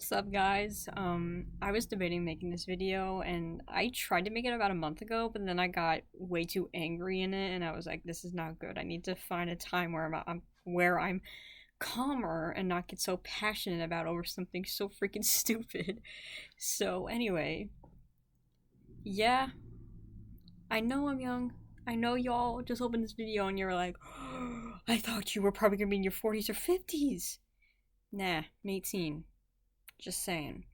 What's up, guys? I was debating making this video, and I tried to make it about a month ago, but then I got way too angry in it, and I was like, "This is not good. I need to find a time where I'm calmer and not get so passionate about over something so freaking stupid." So anyway, yeah, I know I'm young. I know y'all just opened this video and you're like, "I thought you were probably gonna be in your 40s or 50s." Nah, I'm 18. Just saying.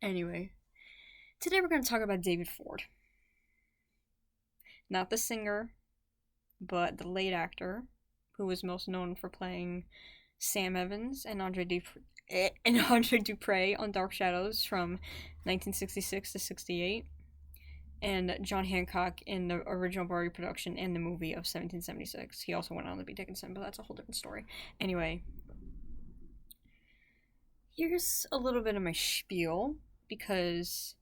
Anyway, today we're going to talk about David Ford. Not the singer, but the late actor who was most known for playing Sam Evans and Andre Dupre on Dark Shadows from 1966 to 68, and John Hancock in the original Broadway production and the movie of 1776. He also went on to be Dickinson, but that's a whole different story. Anyway, here's a little bit of my spiel, because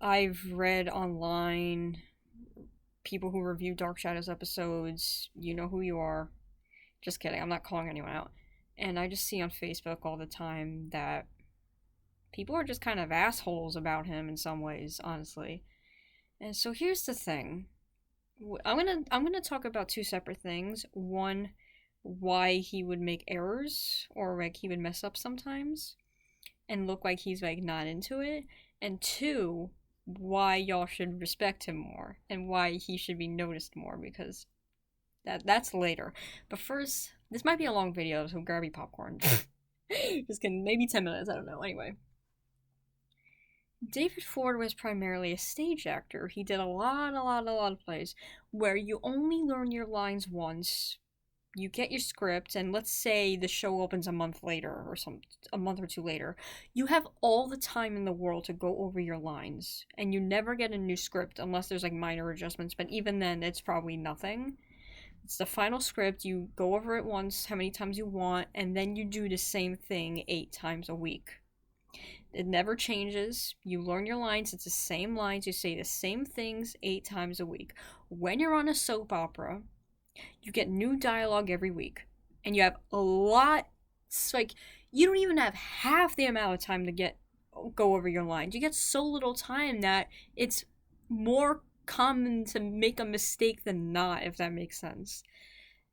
I've read online people who review Dark Shadows episodes. You know who you are. Just kidding, I'm not calling anyone out. And I just see on Facebook all the time that people are just kind of assholes about him in some ways, honestly. And so here's the thing. I'm gonna talk about two separate things. One, why he would make errors, or like he would mess up sometimes and look like he's like not into it. And two, why y'all should respect him more and why he should be noticed more, because that's later. But first, this might be a long video, so grab your popcorn. Just kidding, maybe 10 minutes, I don't know. Anyway, David Ford was primarily a stage actor. He did a lot of plays where you only learn your lines once. You get your script, and let's say the show opens a month later, or a month or two later. You have all the time in the world to go over your lines, and you never get a new script unless there's like minor adjustments, but even then it's probably nothing. It's the final script. You go over it once, how many times you want, and then you do the same thing 8 times a week. It never changes. You learn your lines, it's the same lines, you say the same things 8 times a week. When you're on a soap opera, you get new dialogue every week, and you have a lot. It's like you don't even have half the amount of time to go over your lines. You get so little time that it's more common to make a mistake than not, if that makes sense.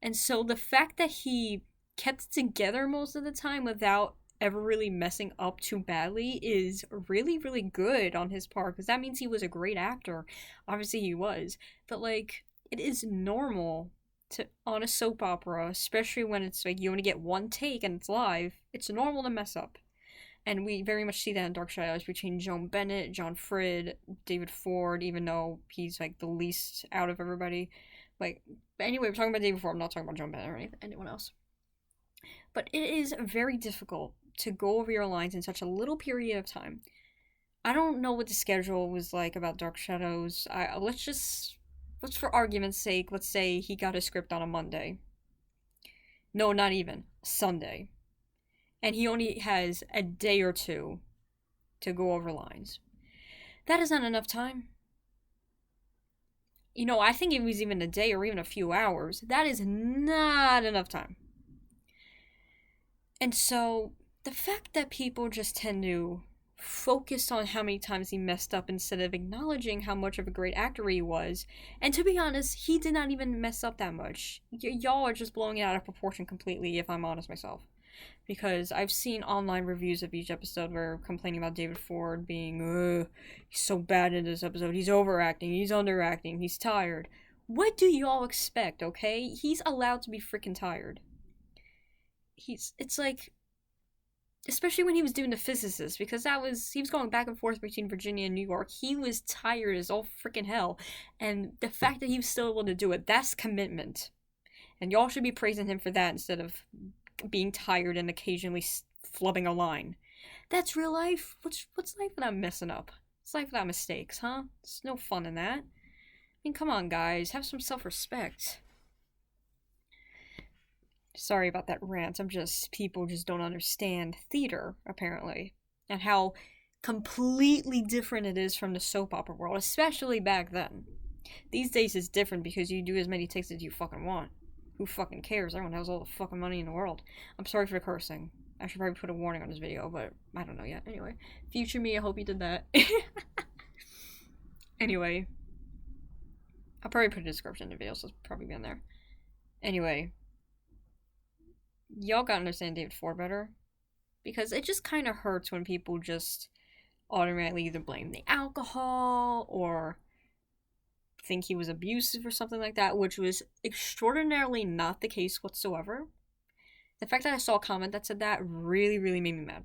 And so the fact that he kept it together most of the time without ever really messing up too badly is really good on his part, because that means he was a great actor. Obviously he was, but like, it is normal on a soap opera, especially when it's like you only get one take and it's live, it's normal to mess up. And we very much see that in Dark Shadows between Joan Bennett, John Frid, David Ford, even though he's like the least out of everybody. Like, but anyway, we're talking about David Ford, I'm not talking about Joan Bennett or anyone else. But it is very difficult to go over your lines in such a little period of time. I don't know what the schedule was like about Dark Shadows. Let's for argument's sake, let's say he got his script on a Monday. No, not even. Sunday. And he only has a day or two to go over lines. That is not enough time. You know, I think if it was even a day or even a few hours, that is not enough time. And so, the fact that people just tend to focus on how many times he messed up instead of acknowledging how much of a great actor he was. And to be honest, he did not even mess up that much. Y'all are just blowing it out of proportion completely, if I'm honest myself. Because I've seen online reviews of each episode where complaining about David Ford being, he's so bad in this episode, he's overacting, he's underacting, he's tired. What do y'all expect, okay? He's allowed to be freaking tired. It's like, especially when he was doing The Physicist, because he was going back and forth between Virginia and New York. He was tired as all freaking hell, and the fact that he was still able to do it, that's commitment. And y'all should be praising him for that instead of being tired and occasionally flubbing a line. That's real life. What's life without messing up? It's life without mistakes, huh? There's no fun in that. I mean, come on, guys, have some self-respect. Sorry about that rant. People just don't understand theater, apparently, and how completely different it is from the soap opera world, especially back then. These days it's different because you do as many takes as you fucking want. Who fucking cares? Everyone has all the fucking money in the world. I'm sorry for cursing. I should probably put a warning on this video, but I don't know yet. Anyway, future me, I hope you did that. Anyway, I'll probably put a description in the video, so it's probably be in there. Anyway, y'all gotta understand David Ford better, because it just kind of hurts when people just automatically either blame the alcohol or think he was abusive or something like that, which was extraordinarily not the case whatsoever. The fact that I saw a comment that said that really, really made me mad.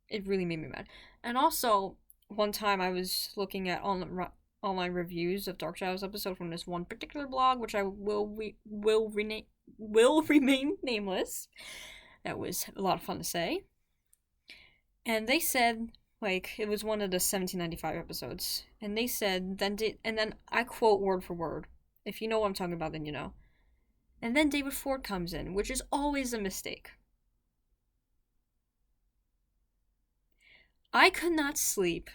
It really made me mad. And also, one time I was looking at online reviews of Dark Shadows episode from this one particular blog, which I will remain nameless. That was a lot of fun to say. And they said, like, it was one of the 1795 episodes, and they said, and then I quote word for word. If you know what I'm talking about, then you know. And then David Ford comes in, which is always a mistake. I could not sleep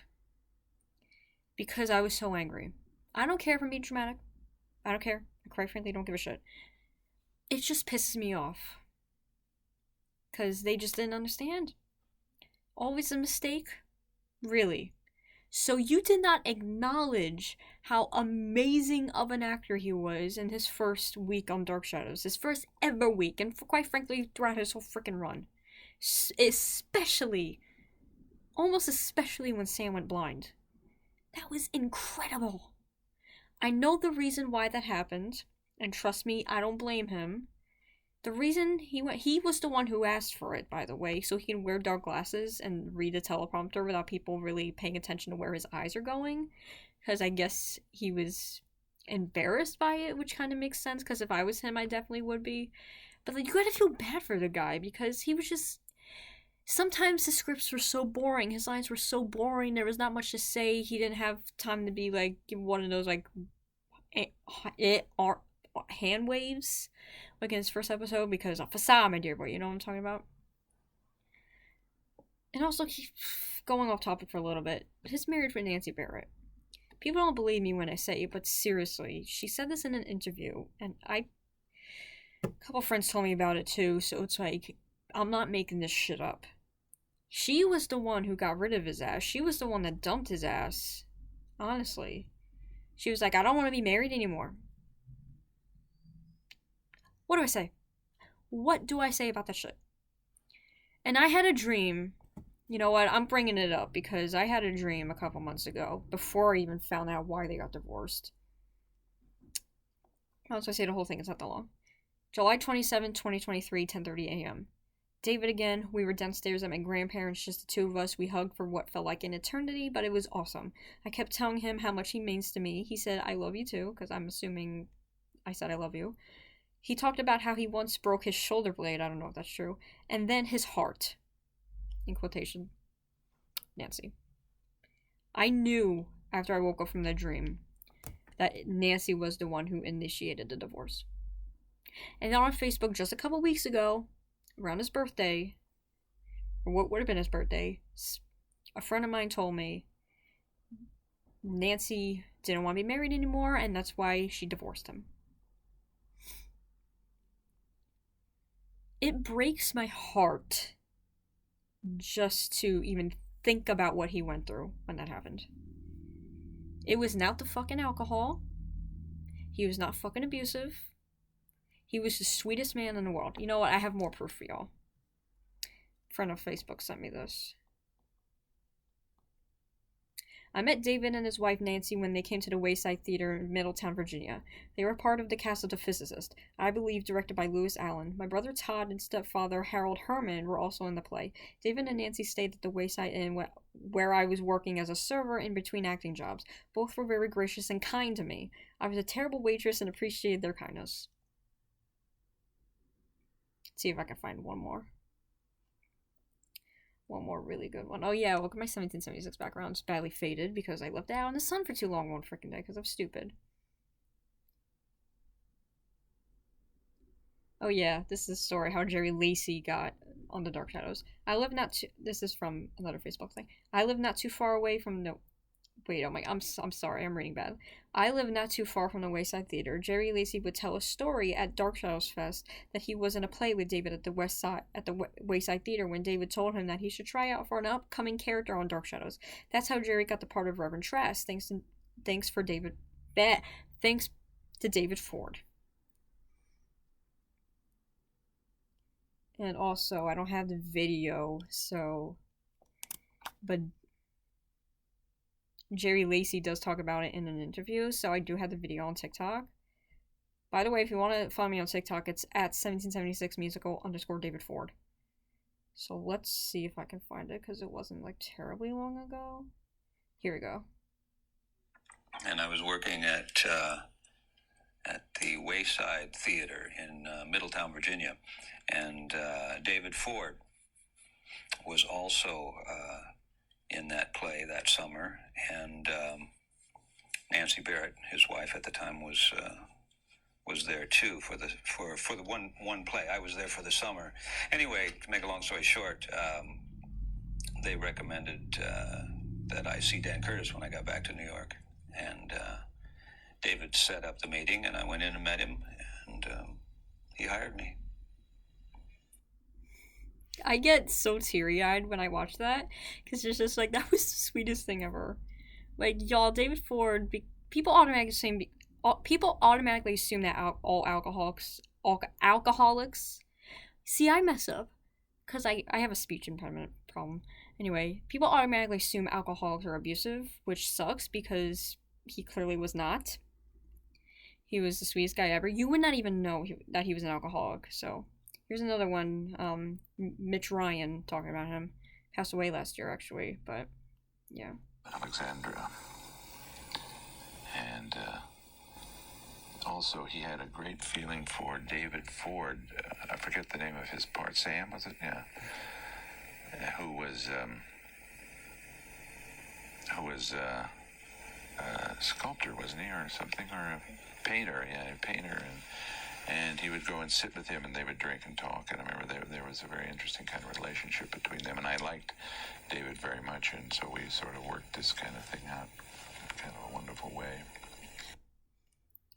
because I was so angry. I don't care if I'm being dramatic. I don't care. I quite frankly don't give a shit. It just pisses me off. Because they just didn't understand. Always a mistake? Really? So you did not acknowledge how amazing of an actor he was in his first week on Dark Shadows. His first ever week, and quite frankly, throughout his whole freaking run. Almost especially when Sam went blind. That was incredible. I know the reason why that happened, and trust me, I don't blame him. The reason he was the one who asked for it, by the way, so he can wear dark glasses and read a teleprompter without people really paying attention to where his eyes are going. Because I guess he was embarrassed by it, which kind of makes sense, because if I was him, I definitely would be. But like, you gotta feel bad for the guy, because he was just... Sometimes the scripts were so boring, his lines were so boring, there was not much to say, he didn't have time to be like one of those like hand waves like in his first episode, because of facade, my dear boy, you know what I'm talking about? And also, going off topic for a little bit, his marriage with Nancy Barrett. People don't believe me when I say it, but seriously, she said this in an interview, and a couple friends told me about it too, so it's like, I'm not making this shit up. She was the one who got rid of his ass. She was the one that dumped his ass. Honestly. She was like, I don't want to be married anymore. What do I say? What do I say about that shit? And I had a dream. You know what? I'm bringing it up because I had a dream a couple months ago before I even found out why they got divorced. How do I say the whole thing? It's not that long. July 27, 2023, 10:30 a.m. David again. We were downstairs at my grandparents', just the two of us. We hugged for what felt like an eternity, but it was awesome. I kept telling him how much he means to me. He said, I love you too, because I'm assuming I said I love you. He talked about how he once broke his shoulder blade. I don't know if that's true. And then his heart. In quotation. Nancy. I knew after I woke up from the dream that Nancy was the one who initiated the divorce. And on Facebook just a couple weeks ago, around his birthday, or what would have been his birthday, a friend of mine told me Nancy didn't want to be married anymore, and that's why she divorced him. It breaks my heart just to even think about what he went through when that happened. It was not the fucking alcohol. He was not fucking abusive. He was the sweetest man in the world. You know what? I have more proof for y'all. A friend of Facebook sent me this. I met David and his wife Nancy when they came to the Wayside Theater in Middletown, Virginia. They were part of The Cast of The Physicist, I believe directed by Lewis Allen. My brother Todd and stepfather Harold Herman were also in the play. David and Nancy stayed at the Wayside Inn where I was working as a server in between acting jobs. Both were very gracious and kind to me. I was a terrible waitress and appreciated their kindness. Let's see if I can find one more. One more really good one. Oh yeah, look at my 1776 background. It's badly faded because I left it out in the sun for too long one freaking day because I'm stupid. Oh yeah, this is a story how Jerry Lacey got on the Dark Shadows. This is from another Facebook thing. I live not too far away from Wait, oh my, I'm sorry, I'm reading bad. I live not too far from the Wayside Theater. Jerry Lacey would tell a story at Dark Shadows Fest that he was in a play with David at the Wayside Theater when David told him that he should try out for an upcoming character on Dark Shadows. That's how Jerry got the part of Reverend Trask. Thanks to David Ford. And also, I don't have the video, so, but Jerry Lacey does talk about it in an interview, so I do have the video on TikTok. By the way, if you want to follow me on TikTok, it's at 1776musical_David Ford. So let's see if I can find it, because it wasn't like terribly long ago. Here we go. And I was working at the Wayside Theater in Middletown, Virginia, and David Ford was also in that play that summer, and Nancy Barrett, his wife at the time, was there too for the one play. I was there for the summer. Anyway, to make a long story short, they recommended that I see Dan Curtis when I got back to New York, and David set up the meeting, and I went in and met him, and he hired me. I get so teary-eyed when I watch that, because it's just like, that was the sweetest thing ever. Like, y'all, David Ford, people automatically assume that all alcoholics. See, I mess up, because I have a speech impediment problem. Anyway, people automatically assume alcoholics are abusive, which sucks, because he clearly was not. He was the sweetest guy ever. You would not even know that he was an alcoholic, so... Here's another one, Mitch Ryan, talking about him. Passed away last year, actually, but, yeah. Alexandra. And also he had a great feeling for David Ford. I forget the name of his part. Sam, was it? Yeah. Who was a sculptor, wasn't he, or something? Or a painter, yeah, a painter. And he would go and sit with him, and they would drink and talk. And I remember there was a very interesting kind of relationship between them. And I liked David very much, and so we sort of worked this kind of thing out in kind of a wonderful way.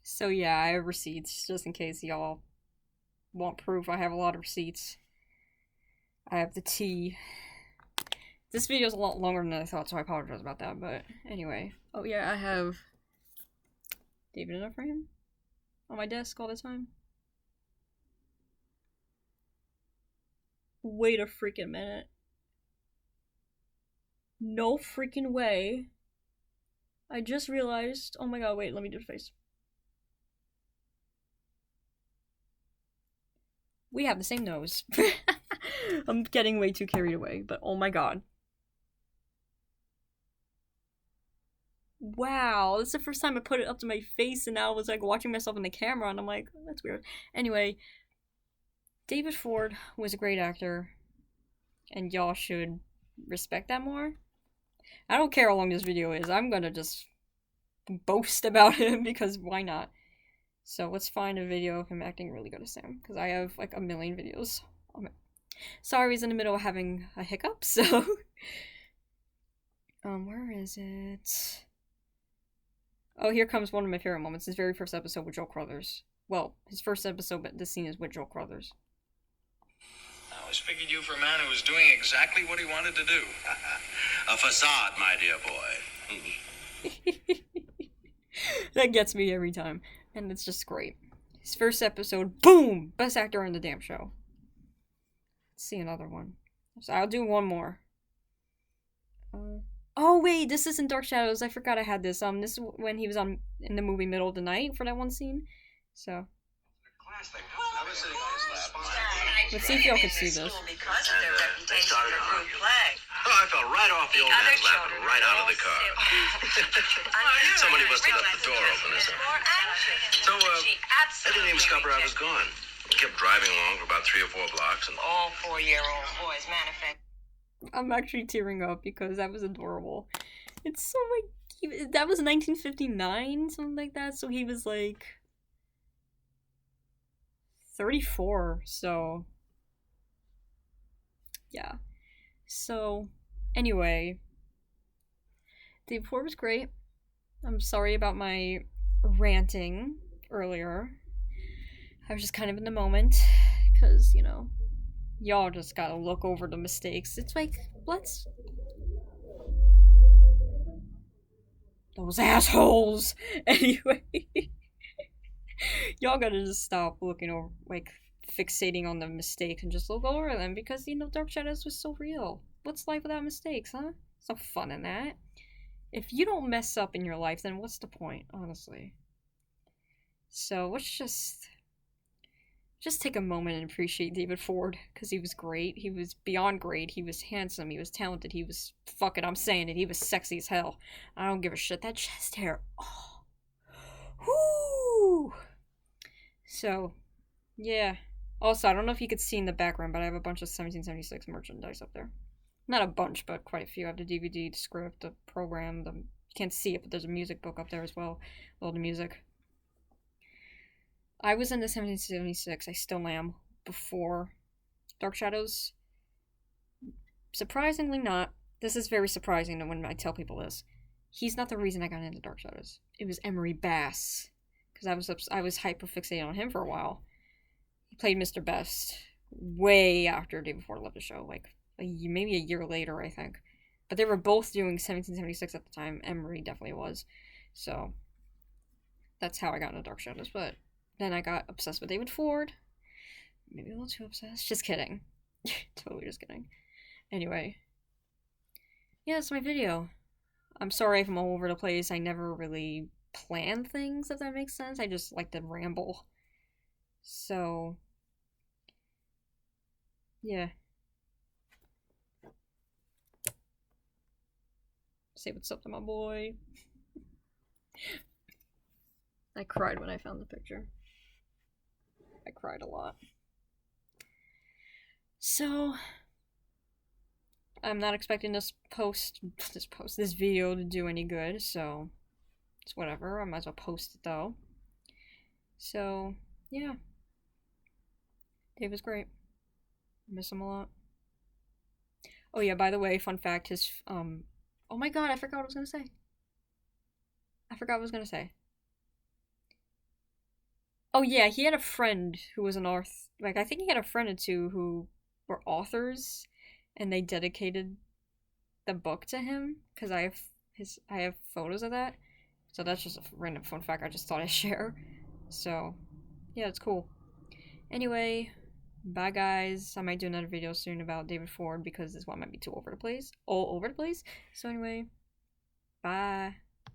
So yeah, I have receipts, just in case y'all want proof. I have a lot of receipts. I have the tea. This video is a lot longer than I thought, so I apologize about that. But anyway. Oh yeah, I have David in a frame on my desk all the time. Wait a freaking minute. No freaking way. I just realized. Oh my god, wait, let me do the face. We have the same nose. I'm getting way too carried away, but oh my god. Wow, this is the first time I put it up to my face, and now I was like watching myself in the camera, and I'm like, oh, that's weird. Anyway, David Ford was a great actor, and y'all should respect that more. I don't care how long this video is, I'm gonna just boast about him, because why not? So let's find a video of him acting really good as Sam, because I have like a million videos. Sorry, he's in the middle of having a hiccup, so... where is it? Oh, here comes one of my favorite moments, his very first episode with Joel Crothers. Well, his first episode, but this scene is with Joel Crothers. I always figured you for a man who was doing exactly what he wanted to do. A facade, my dear boy. That gets me every time, and it's just great. His first episode, boom! Best actor in the damn show. Let's see another one. So I'll do one more. Oh wait, this isn't Dark Shadows. I forgot I had this. This is when he was in the movie Middle of the Night for that one scene. So let's see if y'all can see this. They started I fell right off the old man's lap and right out of the car. Somebody must have left the door open or something. So, I didn't even stop her. I was gone. I kept driving along for about 3 or 4 blocks. And all 4-year-old boys manifest. I'm actually tearing up because that was adorable. It's so like, that was 1959, something like that, so he was like 34, so yeah. So anyway, David Ford was great. I'm sorry about my ranting earlier. I was just kind of in the moment, because, you know, y'all just gotta look over the mistakes. It's like, let's... Those assholes! Anyway, y'all gotta just stop looking over, like, fixating on the mistakes and just look over them, because, you know, Dark Shadows was so real. What's life without mistakes, huh? There's no fun in that. If you don't mess up in your life, then what's the point, honestly? So let's just take a moment and appreciate David Ford, because he was great. He was beyond great. He was handsome. He was talented. He was, fuck it, I'm saying it, he was sexy as hell. I don't give a shit. That chest hair, oh. Whoo! So, yeah. Also, I don't know if you could see in the background, but I have a bunch of 1776 merchandise up there. Not a bunch, but quite a few. I have the DVD, the script, the program, you can't see it, but there's a music book up there as well. All the music. I was into 1776, I still am, before Dark Shadows. Surprisingly not. This is very surprising when I tell people this. He's not the reason I got into Dark Shadows. It was Emery Bass. Because I was hyper-fixated on him for a while. He played Mr. Best way after David Ford left the show, like maybe a year later, I think. But they were both doing 1776 at the time. Emery definitely was. So, that's how I got into Dark Shadows, but then I got obsessed with David Ford. Maybe a little too obsessed. Just kidding. Totally just kidding. Anyway. Yeah, that's my video. I'm sorry if I'm all over the place. I never really plan things, if that makes sense. I just like to ramble. So, yeah. Say what's up to my boy. I cried when I found the picture. I cried a lot. So, I'm not expecting this video to do any good, so it's whatever. I might as well post it though. So, yeah. Dave was great. I miss him a lot. Oh yeah, by the way, fun fact, oh my god, I forgot what I was gonna say. Oh yeah, he had a friend who was an author. Like, I think he had a friend or two who were authors, and they dedicated the book to him, because I have photos of that. So that's just a random fun fact I just thought I'd share. So, yeah, it's cool. Anyway, bye guys. I might do another video soon about David Ford, because this one might be too all over the place. So anyway, bye.